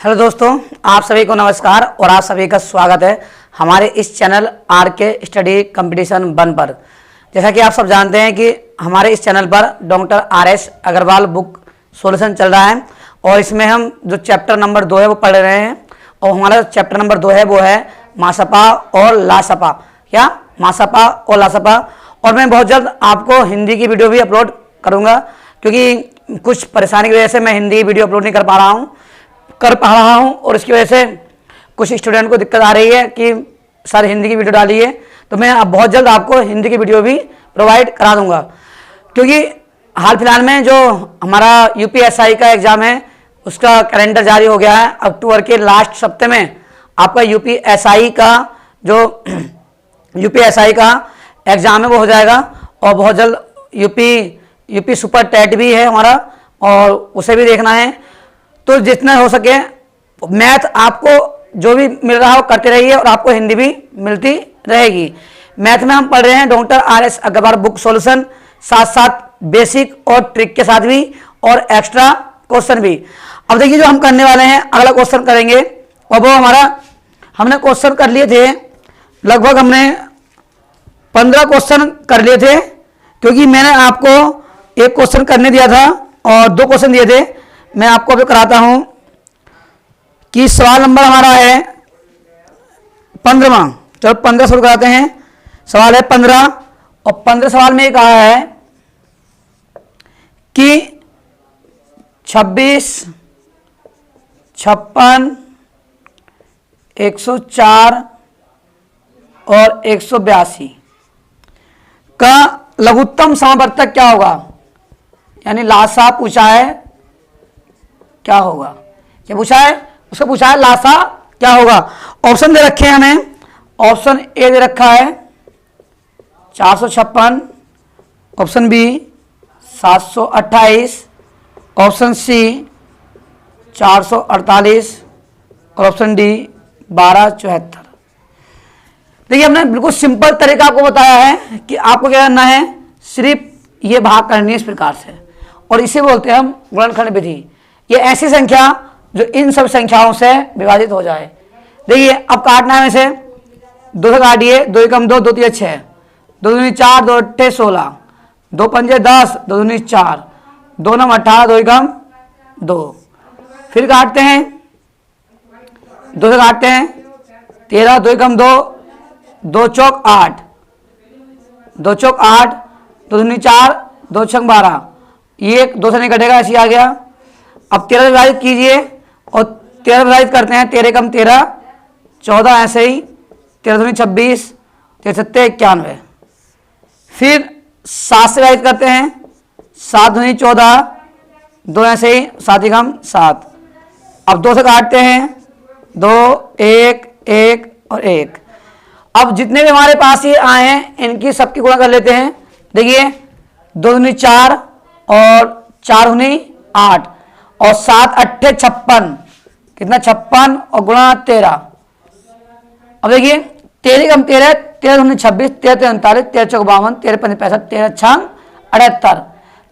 Hello दोस्तों, आप सभी को नमस्कार और आप सभी का स्वागत है हमारे इस चैनल आर के स्टडी कंपटीशन 1 पर। जैसा कि आप सब जानते हैं कि हमारे इस चैनल पर doctor RS Agarwal book solution चल रहा है और इसमें हम जो चैप्टर नंबर 2 है वो पढ़ रहे हैं। और हमारा चैप्टर नंबर 2 है वो है मासपा और लासपा। क्या मासपा और लासपा। और मैं बहुत जल्द आपको हिंदी की वीडियो भी अपलोड करूँगा, क्योंकि कुछ परेशानी की वजह से मैं हिंदी वीडियो अपलोड नहीं कर पा रहा हूँ और इसकी वजह से कुछ स्टूडेंट को दिक्कत आ रही है कि सर हिंदी की वीडियो डालिए। तो मैं अब बहुत जल्द आपको हिंदी की वीडियो भी प्रोवाइड करा दूंगा, क्योंकि हाल फिलहाल में जो हमारा UPSI का एग्ज़ाम है उसका कैलेंडर जारी हो गया है। अक्टूबर के लास्ट सप्ताह में आपका UPSI का जो UPSI का एग्ज़ाम है वो हो जाएगा। और बहुत जल्द यूपी सुपर टेट भी है हमारा और उसे भी देखना है। तो जितना हो सके मैथ आपको जो भी मिल रहा हो करते रहिए और आपको हिंदी भी मिलती रहेगी। मैथ में हम पढ़ रहे हैं doctor RS Agarwal book solution, साथ साथ बेसिक और ट्रिक के साथ भी और एक्स्ट्रा क्वेश्चन भी। अब देखिए जो हम करने वाले हैं, अगला क्वेश्चन करेंगे और वो हमने क्वेश्चन कर लिए थे, लगभग हमने 15 क्वेश्चन कर लिए थे, क्योंकि मैंने आपको एक क्वेश्चन करने दिया था और 2 क्वेश्चन दिए थे। मैं आपको अभी कराता हूं कि सवाल नंबर हमारा है 15वां। चलो 15 शुरू कराते हैं। सवाल है 15 और 15 सवाल में ये कहा है कि 26, 56, 104 और 182 का लघुत्तम समावर्तक क्या होगा। यानी लासा पूछा है, क्या होगा, क्या पूछा है, उसको पूछा है लासा क्या होगा। ऑप्शन दे रखे हैं हमें। ऑप्शन ए दे रखा है 456, ऑप्शन बी 728, ऑप्शन सी 448 और ऑप्शन डी 1274। देखिए हमने बिल्कुल सिंपल तरीका आपको बताया है कि आपको क्या करना है, सिर्फ ये भाग करनी है इस प्रकार से, और इसे बोलते हैं हम गुणनखंड विधि। ये ऐसी संख्या जो इन सब संख्याओं से विभाजित हो जाए। देखिए अब काटना है इसे, 2 से काटिए, 2 एकम 2, 2 तिया 6, 2 दूनी 4, 2 अट्ठे 16, 2 पंजे 10, 2 दूनी 4, 2 नम 18, 2 एकम 2। फिर काटते हैं, 2 से काटते हैं 13, 2 एकम 2, 2 चौक 8, 2 चौक 8, 2 दूनी 4, 2 छंग 12। ये 2 से नहीं कटेगा, ऐसे आ गया। अब 13 विभाजित कीजिए और 13 विभाजित करते हैं, 13 कम 13, 14 ऐसे ही, 13 दूनी 26, 13 सत्ते 91। फिर 7 से विभाजित करते हैं, 7 दूनी 14, 2 ऐसे ही, 7 कम 7। अब 2 से काटते हैं, 2, 1, 1 और 1। अब जितने भी हमारे पास ये आए हैं इनकी सबकी गुणा कर लेते हैं। देखिए 2 दूनी 4 और 4 दूनी 8 और 7 अट्ठे 56, कितना 56 और गुणा 13। अब देखिए 13 कम 13, 13 दूनी 26, 13 तेरह 39, 13 चौक 52, 13 पंजे 65, 13 छंग 78,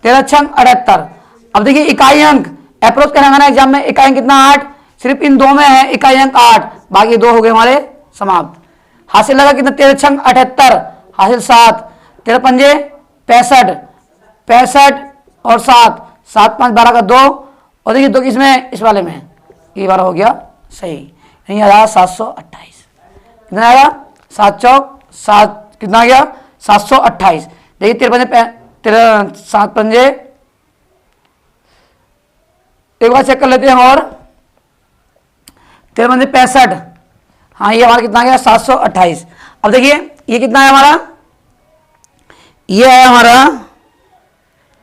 13 छंग 78। अब देखिए इकाई अंक अप्रोच करना है एग्जाम में। इकाई अंक कितना 8, सिर्फ इन 2 में है इकाई अंक 8, बाकी 2 हो गए हमारे समाप्त। हासिल लगा कितना 13 छंग 78, हासिल 7, 13 पंजे 65, 65 और 7, 7 5 12 का 2। और देखिए 2 किसमें, इस वाले में, ये वाला हो गया सही। नहीं आ रहा 728, कितना आएगा 7 चौक 7, कितना आ गया 728। देखिए 13 7 पंजे, एक बार चेक कर लेते हैं और 13 पंजे 65। हाँ ये हमारा कितना आ गया 728। अब देखिए ये कितना है हमारा, ये है हमारा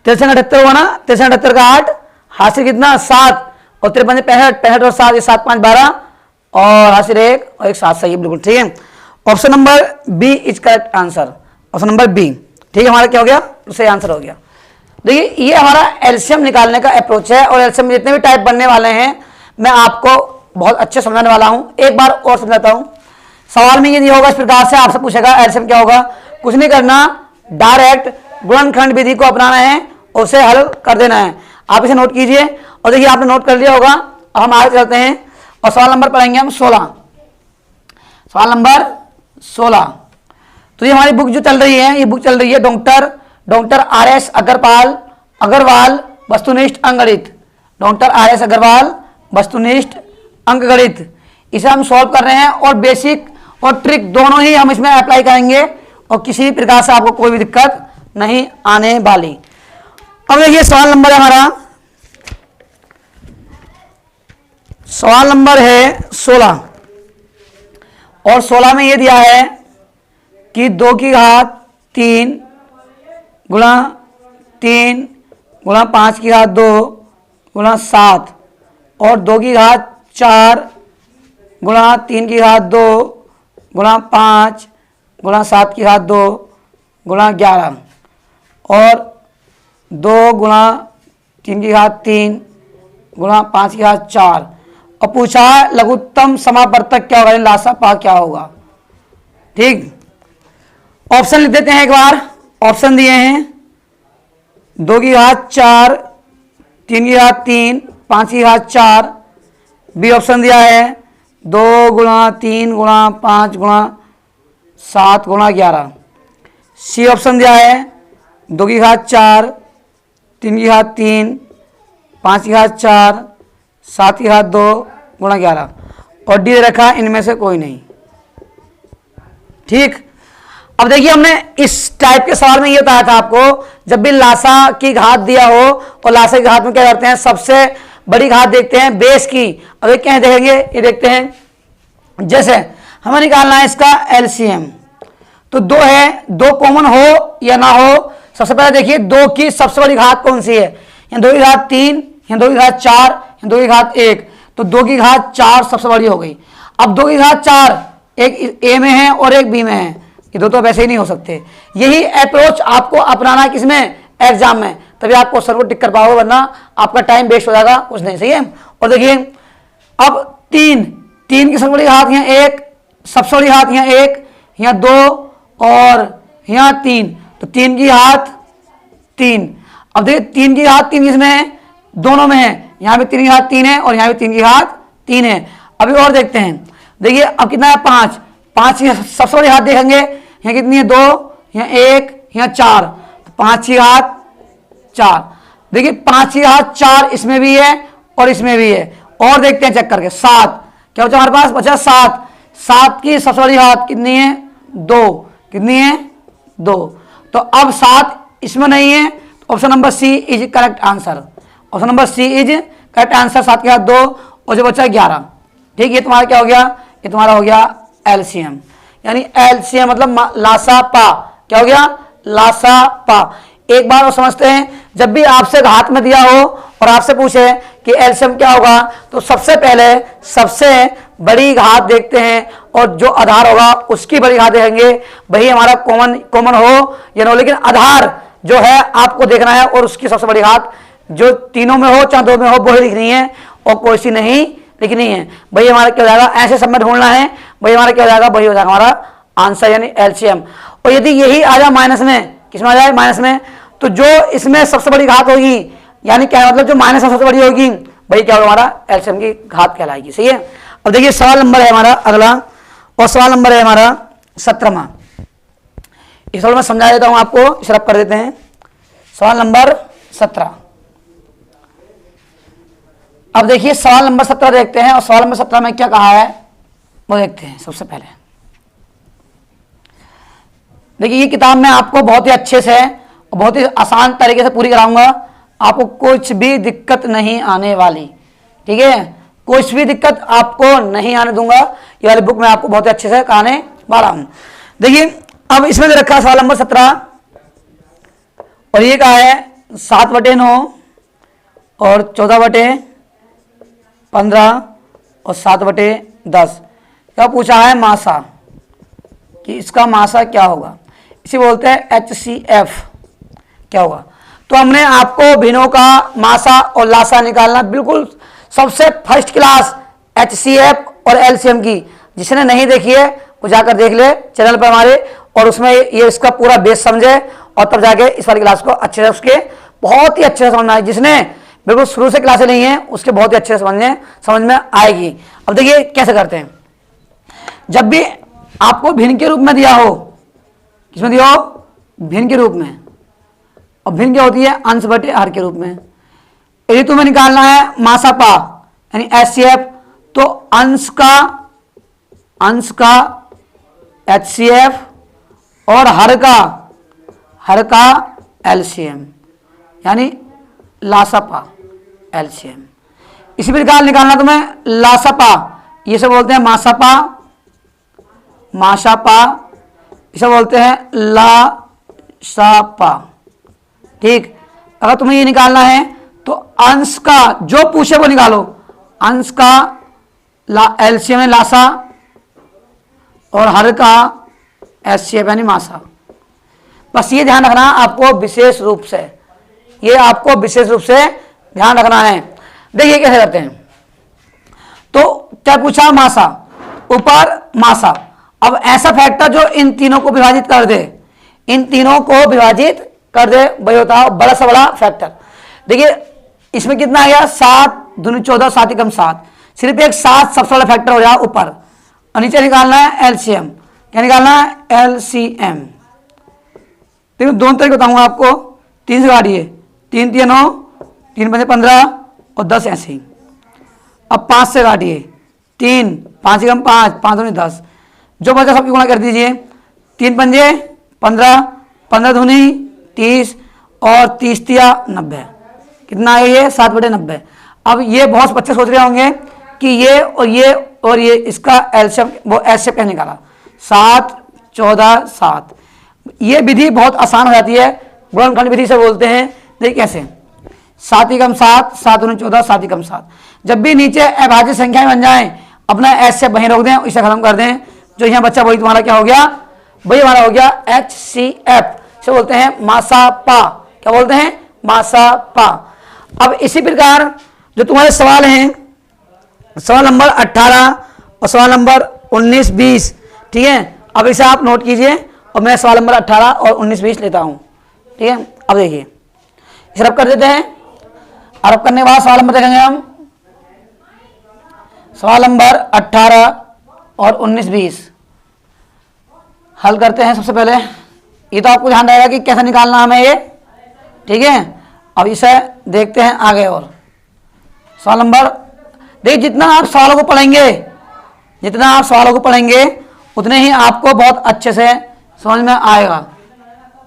1378 हुआ ना, 1378 का 8, हासिल कितना 7 और 13 पंजे 65, 65 और 7, ये 7 5 12 और हासिल 1 और 1 7 सही है, बिल्कुल ठीक है। Option number B is correct answer. Option number B ठीक है, हमारा क्या हो गया, सही आंसर हो गया। देखिए ये हमारा एलसीएम निकालने का अप्रोच है और एलसीएम जितने भी टाइप बनने वाले हैं मैं आपको बहुत अच्छे समझाने वाला हूं। एक बार और समझाता हूं। सवाल में ये नहीं होगा इस प्रकार से, आपसे पूछेगा एलसीएम क्या होगा, कुछ नहीं करना, डायरेक्ट गुणनखंड विधि को अपनाना है और उसे हल कर देना है। आप इसे नोट कीजिए और देखिए आपने नोट कर लिया होगा। अब हम आगे चलते हैं। और सवाल नंबर पढ़ेंगे हम 16। सवाल नंबर 16, तो ये हमारी बुक जो चल रही है, ये बुक चल रही है डॉक्टर RS अग्रवाल वस्तुनिष्ठ अंकगणित, डॉक्टर RS अग्रवाल वस्तुनिष्ठ अंकगणित। इसे हम सॉल्व कर रहे हैं और बेसिक और ट्रिक दोनों ही हम इसमें अप्लाई करेंगे और किसी भी प्रकार से आपको कोई भी दिक्कत नहीं आने वाली। अब देखिए सवाल नंबर है हमारा, सवाल नंबर है 16 और 16 में ये दिया है कि 2 की घात 3 गुणा 3 गुणा 5 की घात 2 गुणा 7 और 2 की घात 4 गुणा 3 की घात 2 गुणा 5 गुणा 7 की घात 2 गुणा 11 और 2 गुणा 3 की घात 3 गुणा 5 की घात 4 और पूछा है लघुत्तम समावर्तक क्या होगा, लासा पा क्या होगा। ठीक, ऑप्शन लिख देते हैं एक बार। ऑप्शन दिए हैं 2 की घात 4, 3 की घात 3, 5 की घात 4। बी ऑप्शन दिया है 2 गुणा 3 गुणा 5 गुणा 7 गुणा 11। सी ऑप्शन दिया है 2 की घात 4, 3 की घात 3, 5 की घात 4, 7 की घात 2 गुणा 11 और डी रखा इनमें से कोई नहीं। ठीक, अब देखिए हमने इस टाइप के सवाल में ये बताया था आपको, जब भी लासा की घात दिया हो और लासा की घात में क्या करते हैं, सबसे बड़ी घात देखते हैं बेस की। अब ये क्या देखेंगे, ये देखते हैं जैसे हमें निकालना है इसका एलसीएम, तो 2 है, 2 कॉमन हो या ना हो। सबसे पहले देखिए 2 की सबसे बड़ी घात कौन सी है, यहाँ 2 की घात 3, यहाँ 2 की घात 4, यहाँ 2 की घात 1, तो 2 की घात 4 सबसे बड़ी हो गई। अब 2 की घात 4 एक ए में है और एक बी में है, ये दो तो वैसे ही नहीं हो सकते। यही अप्रोच आपको अपनाना है किसमें, एग्जाम में, तभी आप क्वेश्चन को टिक कर पाओगे, वरना आपका टाइम वेस्ट हो जाएगा कुछ नहीं। सही है। और देखिए अब 3 की सबसे बड़ी घात यहाँ 1, सबसे बड़ी घात यहाँ 1, यहाँ 2 और यहाँ 3, तो 3 की घात 3। अब देखिए 3 की घात 3 किसमें है, दोनों में है, यहाँ भी 3 की घात 3 है और यहाँ भी 3 की घात 3 है। अभी और देखते हैं, देखिए अब कितना है 5 की सबसे बड़ी घात देखेंगे, यहाँ कितनी है 2, यहाँ 1, यहाँ 4, तो 5 की घात 4। देखिए 5 की घात 4 इसमें भी है और इसमें भी है। और देखते हैं चेक करके 7, क्या बचा हमारे पास, बचा 7 की सबसे बड़ी घात कितनी है 2, कितनी है 2, तो अब 7 इसमें नहीं है, तो option number C is correct answer. Option number C is correct answer, 7 के साथ 2 और जो बचा 11। ठीक, ये तुम्हारा क्या हो गया, ये तुम्हारा हो गया एलसीएम, यानी एलसीएम मतलब लासा पा, क्या हो गया लासा पा। एक बार और समझते हैं, जब भी आपसे घात में दिया हो और आपसे पूछे कि एलसीएम क्या होगा, तो सबसे पहले सबसे बड़ी घात देखते हैं और जो आधार होगा उसकी बड़ी घात देखेंगे, वही हमारा कॉमन हो या ना हो, लेकिन आधार जो है आपको देखना है और उसकी सबसे बड़ी घात जो तीनों में हो चाहे 2 में हो वो ही लिखनी है और कोई सी नहीं लिखनी है। वही हमारा क्या हो जाएगा, ऐसे सब में ढूंढना है, वही हमारा क्या हो जाएगा, वही हो जाएगा हमारा आंसर यानी एलसीएम। और यदि यही आ जाए माइनस में, किसमें आ जाए माइनस में, तो जो इसमें सबसे बड़ी घात होगी, यानी क्या मतलब जो माइनस में सबसे बड़ी होगी वही क्या होगा हमारा एलसीएम की घात कहलाएगी। सही है। अब देखिए सवाल नंबर है हमारा अगला, और सवाल नंबर है हमारा 17वां। इस सवाल में समझा देता हूं आपको, इसे रब कर देते हैं। सवाल नंबर 17, अब देखिए सवाल नंबर 17 देखते हैं और सवाल नंबर 17 में क्या कहा है वो देखते हैं। सबसे पहले देखिए ये किताब मैं आपको बहुत ही अच्छे से और बहुत ही आसान तरीके से पूरी कराऊंगा, आपको कुछ भी दिक्कत नहीं आने वाली। ठीक है, कुछ भी दिक्कत आपको नहीं आने दूंगा, ये वाली बुक मैं आपको बहुत ही अच्छे से कराने वाला हूं। देखिए अब इसमें दे रखा है सवाल नंबर 17 और ये कहा है 7/9 और 14/15 और 7/10। क्या पूछा है मासा, कि इसका मासा क्या होगा, इसे बोलते हैं HCF, क्या होगा। तो हमने आपको भिन्नों का मासा और लासा निकालना बिल्कुल सबसे फर्स्ट क्लास HCF और LCM की, जिसने नहीं देखी है वो जाकर देख ले चैनल पर हमारे, और उसमें ये इसका पूरा बेस समझे और तब जाके इस वाली क्लास को अच्छे से उसके बहुत ही अच्छे से समझना है। जिसने बिल्कुल शुरू से क्लासें नहीं है उसके बहुत ही अच्छे से समझ में आएगी। अब देखिए कैसे करते हैं। जब भी आपको भिन्न के रूप में दिया हो, किसमें दिया हो, भिन्न के रूप में, और भिन्न क्या होती है, अंश बटे हर के रूप में। यदि तुम्हें निकालना है मासापा यानी HCF, तो अंश का HCF और हर का LCM यानी लासापा LCM। इसी प्रकार निकालना तुम्हें लासापा, ये से बोलते हैं मासापा, इसे बोलते हैं लासापा। ठीक, अगर तुम्हें ये निकालना है तो अंश का जो पूछे वो निकालो, अंश का LCM यानी लासा और हर का HCF यानी मासा। बस ये ध्यान रखना आपको विशेष रूप से, ये आपको विशेष रूप से ध्यान रखना है। देखिए कैसे करते हैं। तो क्या पूछा, मासा, ऊपर मासा। अब ऐसा फैक्टर जो इन तीनों को विभाजित कर दे, इन तीनों को विभाजित कर दे, वही होता है बड़ा से बड़ा फैक्टर। देखिए इसमें कितना आ गया, 7 दूनी 14, 7 एकम 7, सिर्फ एक 7 सबसे बड़ा फैक्टर हो जाए ऊपर, और नीचे निकालना है LCM। क्या निकालना है, LCM। देखो दोनों तरीके बताऊंगा आपको, 3 से काटिए, 3 3 9, 3 5 15 और 10 ऐसे ही। अब 5 से काटिए, 3 5 एकम 5, 5 दूनी 10, जो बचा सबकी गुणा कर दीजिए, 3 पंजे 15, 15 दूनी 30 और 30 तिया 90। कितना है ये, 7/90। अब ये बहुत बच्चे सोच रहे होंगे कि ये और ये इसका LCM वो HCF क्या निकाला, 7 14 7। ये विधि बहुत आसान हो जाती है, गुणनखंड विधि से बोलते हैं। देखिए कैसे, 7 एकम 7, 7 दूनी 14, 7 एकम 7। जब भी नीचे अभाज्य संख्या बन जाए अपना HCF वहीं रोक दें, इसे खत्म कर दें, जो यहाँ बच्चा वही तुम्हारा क्या हो गया, वही हमारा हो गया HCF, से बोलते हैं मासापा। क्या बोलते हैं, मासापा। अब इसी प्रकार जो तुम्हारे सवाल हैं, सवाल नंबर 18 और सवाल नंबर 19 20, ठीक है, अब इसे आप नोट कीजिए और मैं सवाल नंबर 18 और 19 20 लेता हूं। ठीक है, अब देखिए इसे रब कर देते हैं। रब करने के बाद सवाल नंबर देखेंगे हम, सवाल नंबर 18 और 19 20 हल करते हैं। सबसे पहले ये तो आपको ध्यान रहेगा कि कैसे निकालना हमें ये, ठीक है। अब इसे देखते हैं आगे। और सवाल नंबर, देखिए जितना आप सवालों को पढ़ेंगे उतने ही आपको बहुत अच्छे से समझ में आएगा,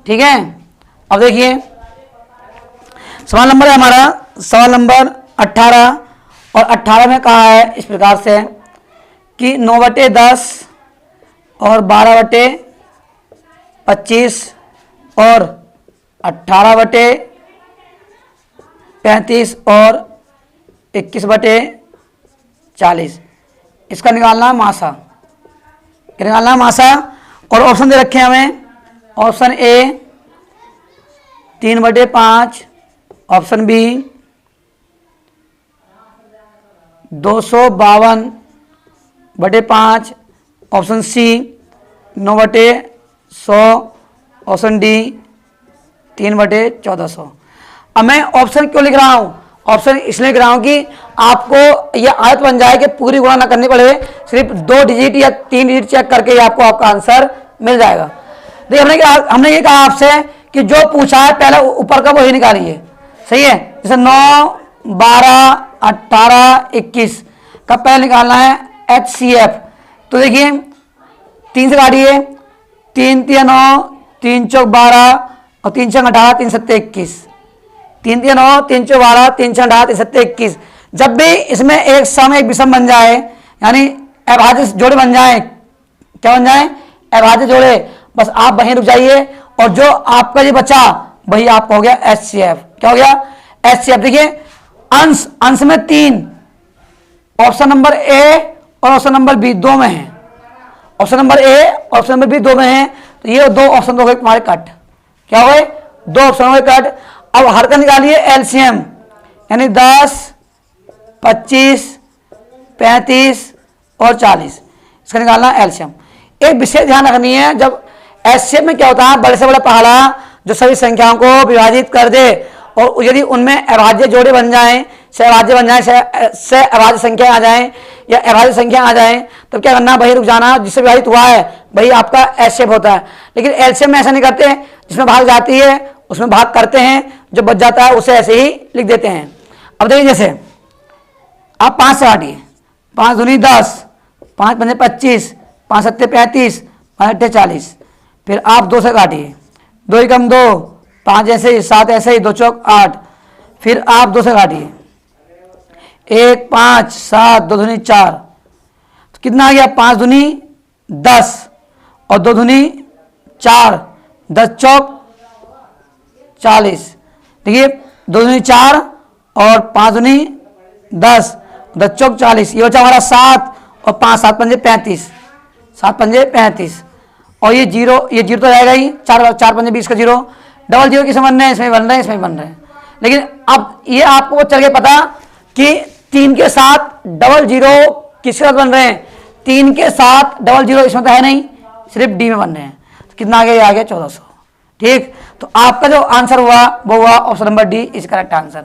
ठीक है। अब देखिए सवाल नंबर है हमारा सवाल नंबर 18, और 18 में कहा है इस प्रकार से कि 9/10 और 12/25 और 18/35 और 21/40 इसका निकालना है मासा। क्या निकालना है, मासा। और ऑप्शन दे रखे हैं हमें, option A 3/5, option B 252/5, option C 9/100, option D 3/1400। अब मैं ऑप्शन क्यों लिख रहा हूँ, ऑप्शन इसलिए लिख रहा हूँ कि आपको यह आदत बन जाए कि पूरी गुणा ना करनी पड़े, सिर्फ 2 डिजिट या 3 डिजिट चेक करके आपको आपका आंसर मिल जाएगा। देखिए हमने ये कहा आपसे कि जो पूछा है पहले ऊपर का वही निकालिए, सही है। जैसे 9 12 18 21 का पहले निकालना है HCF। तो देखिए 3 से काटिए, 3 3 9, 3 चौक 12 और 3 6 18, 3 7 21, 3 3 9, 3 चौक 12, 3 6 18, 3 7 21। जब भी इसमें एक सम एक विषम बन जाए, यानी अभाज्य जोड़े बन जाए, क्या बन जाए, अभाज्य जोड़े, बस आप वहीं रुक जाइए और जो आपका ये बचा वही आपका हो गया HCF। क्या हो गया, HCF। देखिए अंश में 3, ऑप्शन नंबर ए और ऑप्शन नंबर बी 2 में है, option number A option number B 2 में है, तो ये 2 ऑप्शन हो गए तुम्हारे कट। क्या हो गए, 2 ऑप्शन हो गए कट। अब हर का निकालिए LCM, यानी 10 25 35 और 40, इसका निकालना है LCM। एक विशेष ध्यान रखनी है, जब HCF में क्या होता है, बड़े से बड़ा पहाड़ा जो सभी संख्याओं को विभाजित कर दे और यदि उनमें अभाज्य जोड़े बन जाएं, सहभाज्य बन जाए, सहअभाज्य संख्या आ जाए या अभाज्य संख्या आ जाए, तो क्या करना, वही रुक जाना जिससे विभाजित हुआ है वही आपका एस शेप होता है। लेकिन एलसीएम में ऐसा नहीं करते, जिसमें भाग जाती है उसमें भाग करते हैं, जो बच जाता है उसे ऐसे ही लिख देते हैं। अब देखिए जैसे आप 5 से काटिए, 5 दूनी 10, 5 पंजे 25, 5 सत्ते 35, 5 अट्ठे 40। फिर आप 2 से काटिए, 2 एकम 2, 5 ऐसे ही, 7 ऐसे ही, 2 चौक 8। फिर आप 2 से काटिए, 1 5 7, 2 दूनी 4, तो कितना आ गया, 5 दूनी 10 और 2 दूनी 4, 10 चौक 40। देखिए 2 दूनी 4 और 5 दूनी 10, 10 चौक 40, ये बचा हमारा 7 और 5 7 पंजे 35, 7 पंजे 35 और ये जीरो तो रहेगा ही, 4 पंजे 20 का जीरो, डबल जीरो किसमें बन रहे हैं, इसमें बन रहे हैं, इसमें बन रहे हैं। लेकिन अब ये आपको चल के पता कि 3 के साथ डबल जीरो किसके साथ बन रहे हैं, 3 के साथ डबल जीरो इसमें तो है नहीं, सिर्फ डी में बन रहे हैं। तो कितना आ गया, ये आ गया 1400। ठीक, तो आपका जो आंसर हुआ वो हुआ option number D is correct answer.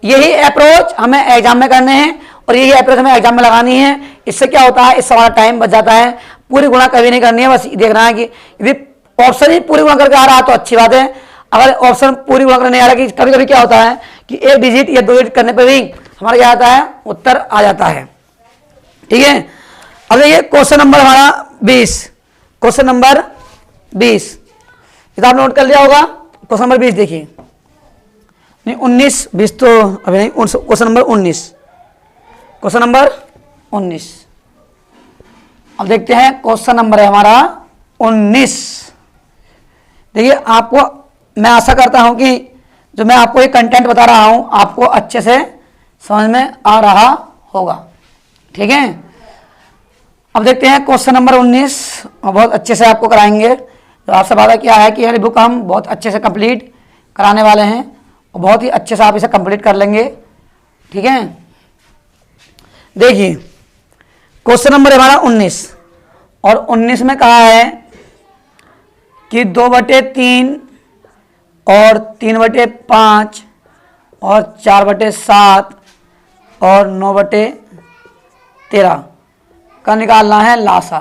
यही अप्रोच हमें एग्जाम में करने हैं और यही अप्रोच हमें एग्जाम में लगानी है। इससे क्या होता है, इससे हमारा टाइम बच जाता है। पूरी गुणा कभी नहीं करनी है, बस देखना है कि यदि ऑप्शन ही पूरी गुणा करके आ रहा तो अच्छी बात है। अगर ऑप्शन पूरी गुणा करके नहीं आ रहा, कि कभी कभी क्या होता है कि 1 डिजिट या 2 डिजिट करने पर भी हमारा क्या आता है, उत्तर आ जाता है। ठीक है, अब देखिए क्वेश्चन नंबर हमारा 20, क्वेश्चन नंबर 20 किताब नोट कर लिया होगा। क्वेश्चन नंबर 20 देखिए, नहीं 19 20 तो अभी नहीं, क्वेश्चन नंबर 19, क्वेश्चन नंबर 19। अब देखते हैं क्वेश्चन नंबर है हमारा 19। देखिए आपको मैं आशा करता हूं कि जो मैं आपको ये कंटेंट बता रहा हूं आपको अच्छे से समझ में आ रहा होगा। ठीक है, अब देखते हैं क्वेश्चन नंबर 19 और बहुत अच्छे से आपको कराएंगे। तो आपसे वादा किया है कि ये बुक हम बहुत अच्छे से कंप्लीट कराने वाले हैं और बहुत ही अच्छे से आप इसे कंप्लीट कर लेंगे। ठीक है, देखिए क्वेश्चन नंबर हमारा 19 और 19 में कहा है कि 2/3 और 3/5 और 4/7 और 9/13 का निकालना है लासा।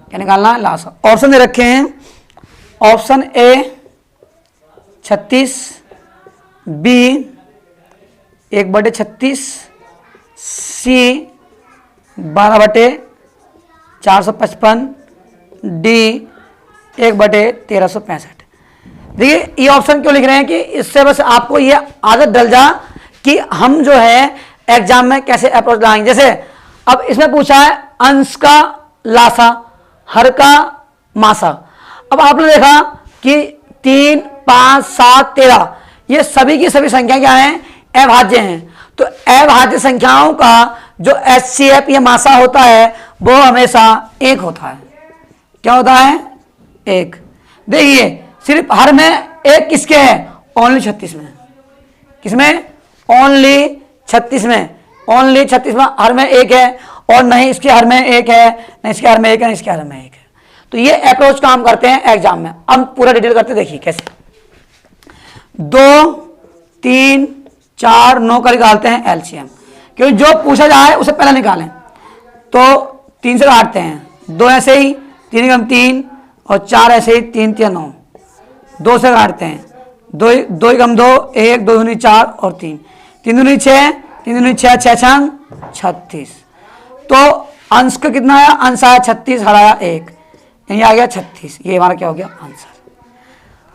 क्या निकालना है, लासा। ऑप्शन दे रखे हैं, option A 36, B 1/36, C 12/455, D 1/1365। देखिए ये ऑप्शन क्यों लिख रहे हैं कि इससे बस आपको ये आदत डल जा कि हम जो है एग्जाम में कैसे अप्रोच लगाएंगे। जैसे अब इसमें पूछा है अंश का लासा, हर का मासा। अब आपने देखा कि 3 5 7 13 ये सभी की सभी संख्या क्या है, अभाज्य हैं। तो अभाज्य संख्याओं का जो HCF या मासा होता है वो हमेशा 1 होता है। क्या होता है, 1। देखिए सिर्फ हर में 1 किसके है, ओनली 36 में। किसमें, ओनली 36 में, ओनली 36 में हर में 1 है और नहीं इसके हर में 1 है, नहीं इसके हर में 1 है, नहीं इसके हर में 1 है। तो ये अप्रोच काम करते हैं एग्जाम में। हम पूरा डिटेल करते देखिए कैसे। 2 3 4 9 का निकालते हैं एलसीएम, क्योंकि जो पूछा जाए उसे पहले निकालें। तो 3 से काटते हैं, 2 ऐसे ही, 3 कम 3 और 4 ऐसे ही, 3 3 9। 2 से काटते हैं, 2 कम 2 1, 2 दूनी 4 और 3, 3 दूनी 6, 3 दूनी 6, 6 छंग 36। तो अंश का कितना आया, अंश आया 36, हराया 1, यानी आ गया 36। ये हमारा क्या हो गया, आंसर।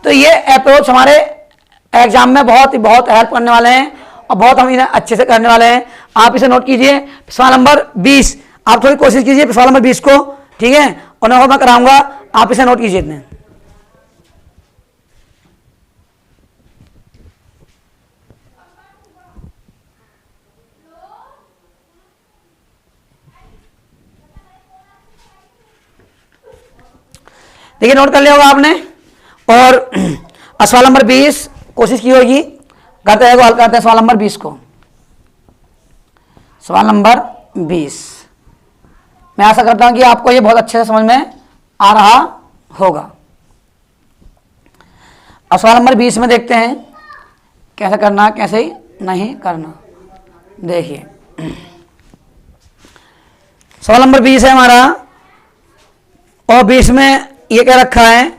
तो ये अप्रोच हमारे एग्जाम में बहुत हेल्प करने वाले हैं और बहुत हम इन्हें अच्छे से करने वाले हैं। आप इसे नोट कीजिए। सवाल नंबर 20 आप थोड़ी कोशिश कीजिए सवाल नंबर 20 को, ठीक है, और मैं कराऊंगा, आप इसे नोट कीजिए इतने। देखिए नोट कर लिया होगा आपने। और सवाल नंबर 20 कोशिश की होगी, करते हैं हल करते हैं सवाल नंबर 20 को। सवाल नंबर 20 मैं आशा करता हूं कि आपको ये बहुत अच्छे से समझ में आ रहा होगा। अब सवाल नंबर 20 में देखते हैं कैसे करना कैसे नहीं करना। देखिए सवाल नंबर 20 है हमारा, और 20 में ये क्या रखा है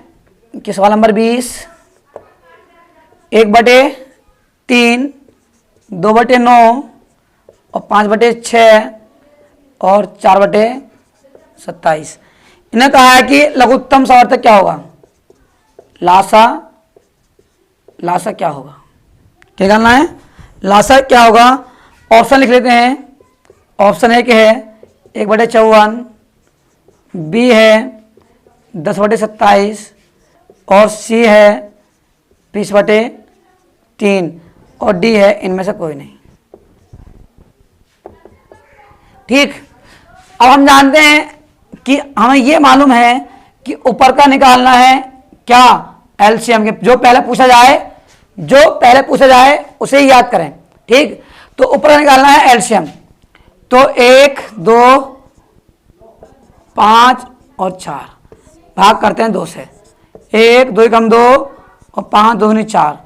कि सवाल नंबर 20 1/3, 2/9 और 5/6 और 4/27। इन्हें कहा है कि लघुत्तम सार्थक क्या होगा, लासा क्या होगा, क्या करना है, लासा क्या होगा। ऑप्शन लिख लेते हैं। ऑप्शन एक है 1/54, बी है 10/27 और सी है 20/3 और डी है इनमें से कोई नहीं। ठीक, अब हम जानते हैं कि हमें यह मालूम है कि ऊपर का निकालना है क्या, एलसीएम के। जो पहले पूछा जाए उसे ही याद करें। ठीक, तो ऊपर का निकालना है एलसीएम। तो 1, 2, 5 और 4 भाग करते हैं 2 से। 1, 2 कम 2 और 5, 2 दूनी 4,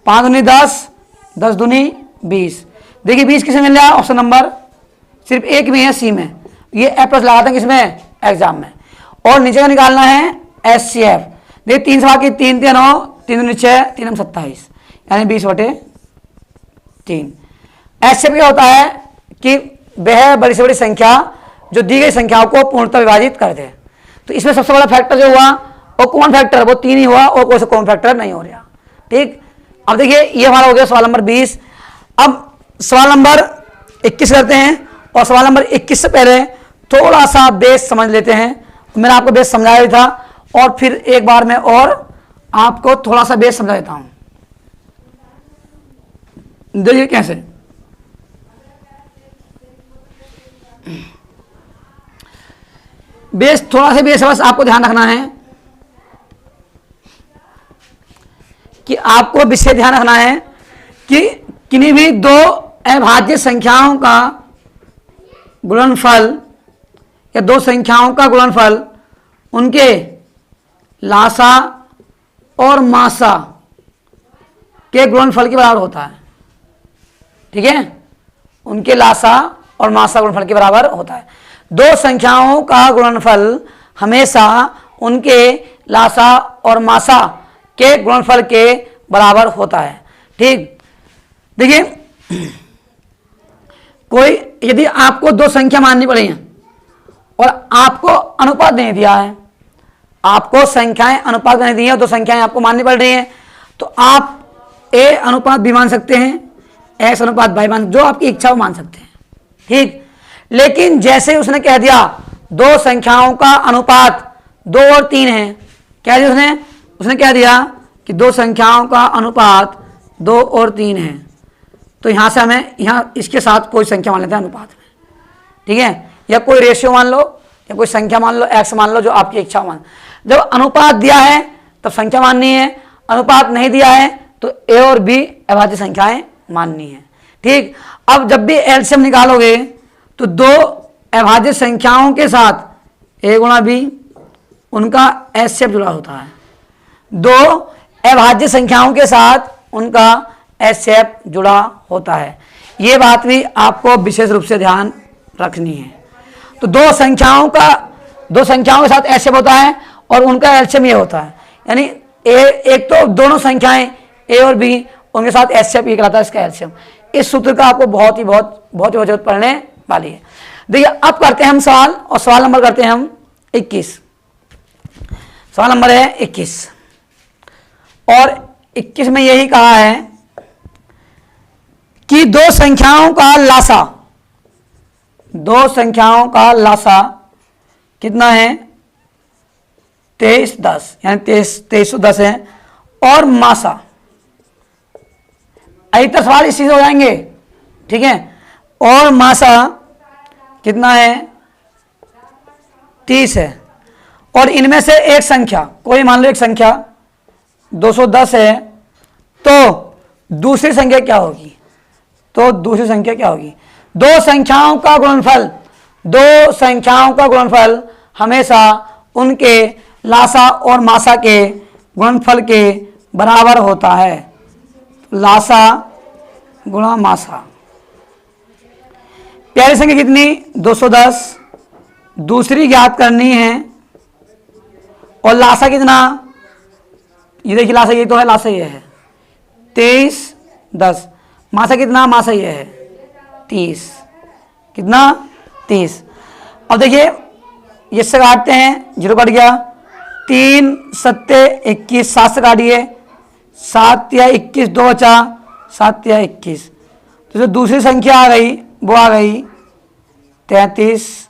5 दूनी 10, 10 दूनी 20। देखिए 20 किसे मिल रहा है, ऑप्शन नंबर सिर्फ एक में है, सी में। ये ए प्लस लगाते हैं किसमें, एग्जाम में। और नीचे का निकालना है एचसीएफ। देखिए 3 से भाग 3, 3 9, 3 दूनी 6, 3 हम 27, यानी 20/3। एचसीएफ क्या होता है कि वह बड़ी से बड़ी संख्या जो दी गई संख्याओं को पूर्णतः विभाजित कर दे। तो इसमें सबसे बड़ा फैक्टर जो हुआ और कॉमन फैक्टर वो 3 ही हुआ और कोई सा कॉमन फैक्टर नहीं हो रहा। ठीक, अब देखिए ये हमारा हो गया सवाल नंबर 20। अब सवाल नंबर 21 करते हैं, और सवाल नंबर 21 से पहले थोड़ा सा बेस समझ लेते हैं। मैंने आपको बेस समझाया भी था और फिर एक बार मैं और आपको थोड़ा सा बेस समझा देता हूं। देखिए कैसे, बेस थोड़ा सा बेस बस आपको ध्यान रखना है कि आपको विषय ध्यान रखना है कि किन्हीं भी दो अभाज्य संख्याओं का गुणनफल या दो संख्याओं का गुणनफल उनके लासा और मासा के गुणनफल के बराबर होता है। ठीक है, उनके लासा और मासा गुणनफल के बराबर होता है। दो संख्याओं का गुणनफल हमेशा उनके लासा और मासा के गुणनफल के बराबर होता है। ठीक, देखिए कोई यदि आपको दो संख्या माननी पड़ी है और आपको अनुपात नहीं दिया है, आपको संख्याएं अनुपात नहीं दी है, दो संख्याएं आपको माननी पड़ रही हैं, तो आप ए अनुपात भी मान सकते हैं, एक्स अनुपात वाई मान, जो आपकी इच्छा हो मान सकते हैं। ठीक, लेकिन जैसे उसने कह दिया दो संख्याओं का अनुपात 2 और 3 है, क्या दिया उसने कह दिया कि दो संख्याओं का अनुपात 2 और 3 है, तो यहां से हमें यहां इसके साथ कोई संख्या मान लेते हैं अनुपात में। ठीक है, या कोई रेशियो मान लो या कोई संख्या मान लो, एक्स मान लो, जो आपकी इच्छा मान। जब अनुपात दिया है तब संख्या माननी है, अनुपात नहीं दिया है तो ए और बी अभाज्य संख्याएं माननी है। ठीक, अब जब भी एलसीएम निकालोगे तो दो अभाज्य संख्याओं के साथ ए गुणा बी उनका एचसीएफ जुड़ा होता है, दो अभाज्य संख्याओं के साथ उनका एचसीएफ जुड़ा होता है। ये बात भी आपको विशेष रूप से ध्यान रखनी है। तो दो संख्याओं के साथ एचसीएफ होता है और उनका एलसीएम ये होता है, यानी एक तो दोनों संख्याएं ए और बी उनके साथ एचसीएफ ये कहलाता है इसका एलसीएम। इस सूत्र का आपको बहुत ही जरूरत पड़ने वाली है। देखिए अब करते हैं हम सवाल, और सवाल नंबर करते हैं हम 21। सवाल नंबर है 21 और 21 में यही कहा है कि दो संख्याओं का लासा कितना है 2310, यानी 2310 है, और मासा, अधिकतर सवाल इसी से हो जाएंगे। ठीक है, और मासा कितना है 30 है, और इनमें से एक संख्या, कोई मान लो एक संख्या 210 है, तो दूसरी संख्या क्या होगी, दो संख्याओं का गुणनफल हमेशा उनके लासा और मासा के गुणनफल के बराबर होता है। लासा गुणा मासा। पहली संख्या कितनी 210, दूसरी ज्ञात करनी है और लासा कितना, ये देखिए लासा ये तो है, लासा ये है 23 10, मासा कितना, मासा ये है 30, कितना 30। अब देखिए ये से काटते हैं, 0 कट गया, 3 सत्ते 21, 7 से काटिए, 7 या 21 2 बचा, 7 या 21। तो जो दूसरी संख्या आ गई वो आ गई 33,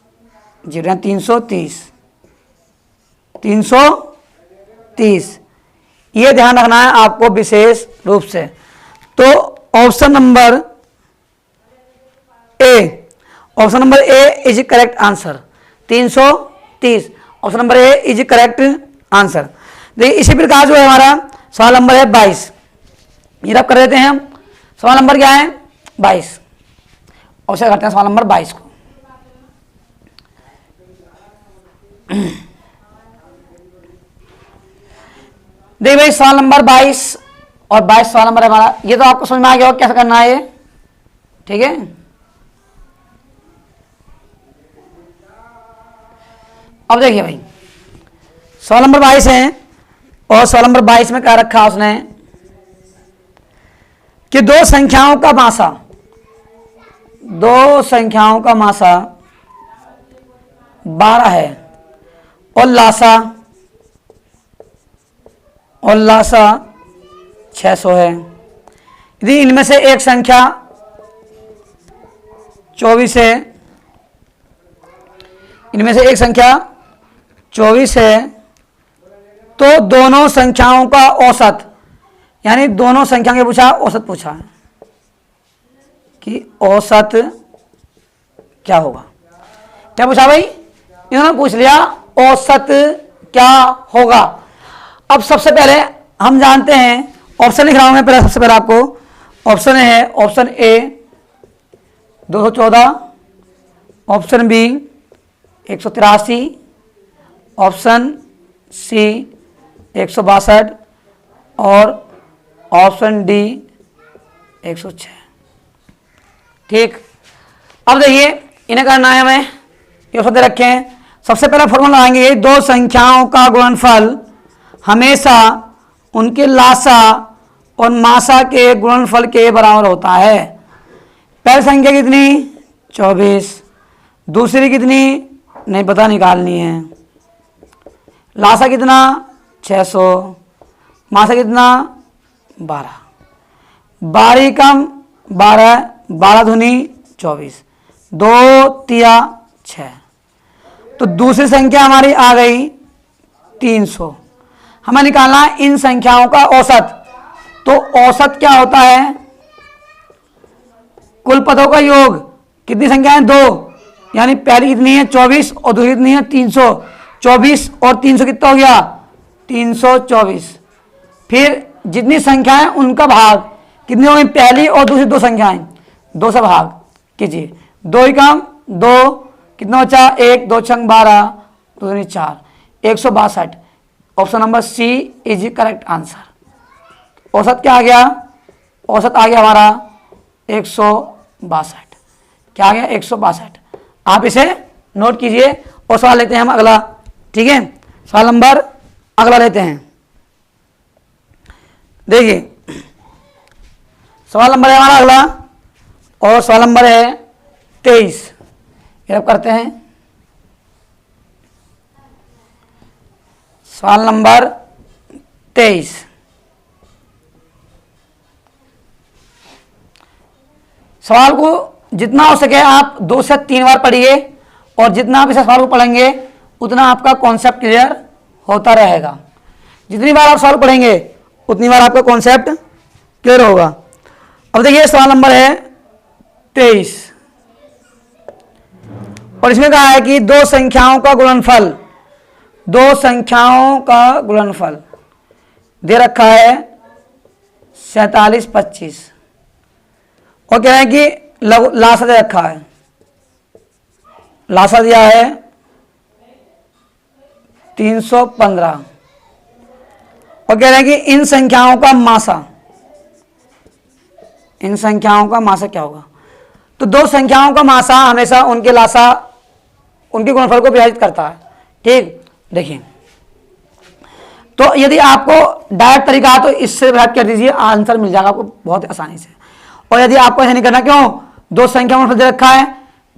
0 330, 330। ये ध्यान रखना है आपको विशेष रूप से। तो option number A is correct answer, 330। Option number A is correct answer. देखिए इसी प्रकार जो है हमारा सवाल नंबर है 22, ये रब कर देते हैं हम। सवाल नंबर क्या है 22, ऑप्शन करते हैं सवाल नंबर 22 को। देखिए भाई सवाल नंबर 22 और 22 सवाल नंबर है हमारा, ये तो आपको समझ में आ गया होगा कैसे करना है ये, ठीक है। अब देखिए भाई सवाल नंबर 22 है और सवाल नंबर 22 में क्या रखा उसने कि दो संख्याओं का मासा 12 है और लासा 600 है। यदि इनमें से एक संख्या 24 है, इनमें से एक संख्या 24 है, तो दोनों संख्याओं का औसत, यानी दोनों संख्या के पूछा, औसत पूछा है कि औसत क्या होगा। क्या पूछा भाई, इन्होंने पूछ लिया औसत क्या होगा। अब सबसे पहले हम जानते हैं, ऑप्शन लिख रहा हूं मैं पहले, सबसे पहले आपको ऑप्शन है, option A 214, option B 183, option C 162 और ऑप्शन डी 106। ठीक, अब देखिए इन्हें करना है हमें, ये ऑप्शन दे रखे हैं। सबसे पहला फॉर्मूला लगाएंगे, दो संख्याओं का गुणनफल हमेशा उनके लासा और मासा के गुणनफल के बराबर होता है। पहली संख्या कितनी 24, दूसरी कितनी नहीं पता, निकालनी है। लासा कितना 600, मासा कितना 12, 12 कम 12, 12 दूनी 24, 2 तिया 6। तो दूसरी संख्या हमारी आ गई 300। हमें निकालना है इन संख्याओं का औसत। तो औसत क्या होता है, कुल पदों का योग। कितनी संख्याएं 2, यानी पहली कितनी है 24 और दूसरी कितनी है 300। 24 और 300 कितना हो गया 324। फिर जितनी संख्याएं उनका भाग कितनी हो गई, पहली और दूसरी दो संख्याएं, 2 से भाग कीजिए, 2 ही कम 2, कितना बचा 1, 2 छंग 12, 2 दूनी 4, 162। Option number C is correct answer. औसत क्या आ गया, औसत आ गया हमारा 162। क्या आ गया 162। आप इसे नोट कीजिए और सवाल लेते हैं हम अगला, ठीक है। सवाल नंबर अगला लेते हैं। देखिए सवाल नंबर है हमारा अगला और सवाल नंबर है 23। ये अब करते हैं सवाल नंबर 23। सवाल को जितना हो सके आप 2 से 3 बार पढ़िए और जितना आप इस सवाल को पढ़ेंगे उतना आपका कॉन्सेप्ट क्लियर होता रहेगा। जितनी बार आप सवाल पढ़ेंगे उतनी बार आपका कॉन्सेप्ट क्लियर होगा। अब देखिए सवाल नंबर है 23 और इसमें कहा है कि दो संख्याओं का गुणनफल, दो संख्याओं का गुणनफल दे रखा है 47 25 और कह रहे हैं कि लासा दे रखा है, लासा दिया है 315 और कह रहे हैं कि इन संख्याओं का मासा, इन संख्याओं का मासा क्या होगा। तो दो संख्याओं का मासा हमेशा उनके लासा, उनके गुणनफल को विभाजित करता है। ठीक, देखिए तो यदि आपको डायरेक्ट तरीका है तो इससे विभाजित कर दीजिए, आंसर मिल जाएगा आपको बहुत आसानी से। और यदि आपको ऐसा नहीं करना, क्यों, दो संख्याओं का गुणनफल दे रखा है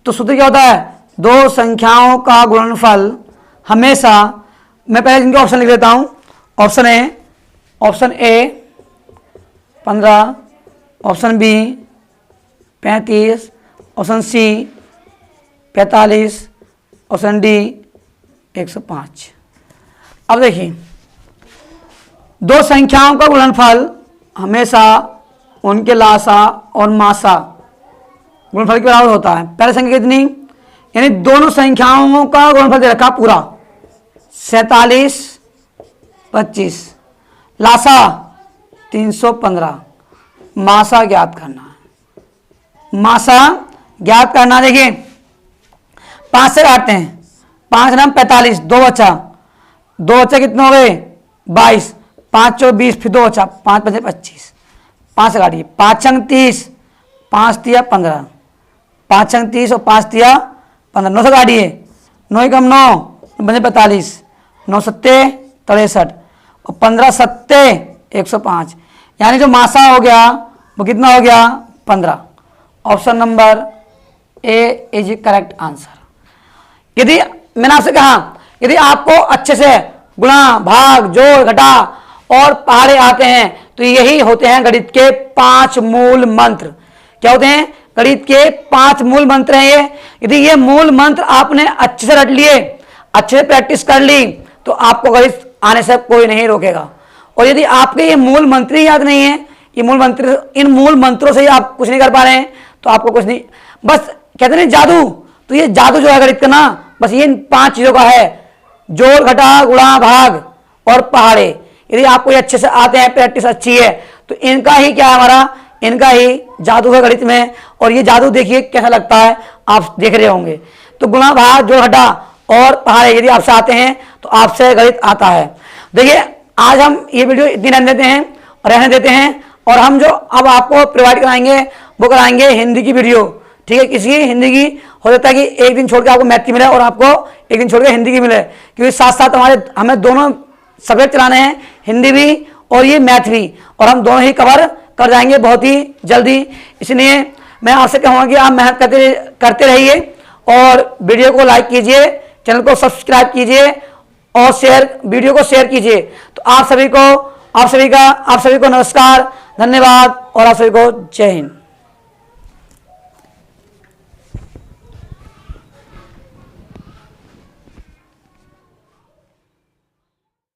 तो सूत्र क्या होता है, दो संख्याओं का गुणनफल हमेशा, मैं पहले इनके ऑप्शन लिख लेता हूं। Option A 15, option B 35, option C 45, option D 105। अब देखिए दो संख्याओं का गुणनफल हमेशा उनके लासा और मासा गुणनफल के बराबर होता है। पहले संख्या कितनी, यानी दोनों संख्याओं का गुणनफल दे रखा पूरा 47, 25, लासा 315, मासा ज्ञात करना है। मासा ज्ञात करना, देखिए 5 से काटते हैं, 5 नाम 45, 2 बचा, 2 बचा कितने हो गए 22, 5 चौ 20, फिर 2 बचा, 5 5 25, 5 से काटिए, 5 अंक 30, 5 तिया 15, 5 अंक 30 और 5 तिया 15, 9 से काटिए, 9 कम 9 बने 45, 9 सत्ते 63 और 15 सत्ते 105, यानी जो मासा हो गया वो कितना हो गया 15। Option number A is correct answer. यदि मैंने आपसे कहा यदि आपको अच्छे से गुणा भाग जोड़ घटा और पहाड़े आते हैं तो यही होते हैं गणित के 5 मूल मंत्र। क्या होते हैं, गणित के 5 मूल मंत्र हैं ये। यदि ये मूल मंत्र आपने अच्छे से रट लिए, अच्छे से प्रैक्टिस कर ली तो आपको गणित आने से कोई नहीं रोकेगा। और यदि आपके ये मूल मंत्र ही याद नहीं है, ये मूल मंत्र, इन मूल मंत्रों से ही आप कुछ नहीं कर पा रहे हैं तो आपको कुछ नहीं, बस कहते नहीं जादू, तो ये जादू जो है गणित का ना, बस ये इन 5 चीजों का है, जोड़ घटा गुणा भाग और पहाड़े। यदि आपको ये अच्छे से आते हैं, प्रैक्टिस अच्छी है तो इनका ही क्या है, हमारा इनका ही जादू है गणित में। और ये जादू देखिए कैसा लगता है, आप देख रहे होंगे। तो गुणा भाग जोड़ घटा और पहाड़े यदि आपसे आते हैं तो आपसे गणित आता है। देखिए आज हम ये वीडियो इतनी रहने देते हैं और हम जो अब आपको प्रोवाइड कराएंगे वो कराएंगे हिंदी की वीडियो। ठीक है, किसी हिंदी की हो सकता है कि एक दिन छोड़ के आपको मैथ की मिले और आपको एक दिन छोड़ के हिंदी की मिले, क्योंकि साथ साथ हमें दोनों सब्जेक्ट चलाने हैं, हिंदी भी और ये मैथ भी, और हम दोनों ही कवर कर जाएंगे बहुत ही जल्दी। इसलिए मैं आपसे कहूँगा कि आप मेहनत करते रहिए और वीडियो को लाइक कीजिए, चैनल को सब्सक्राइब कीजिए और वीडियो को शेयर कीजिए। तो आप सभी को नमस्कार, धन्यवाद और आप सभी को जय हिंद।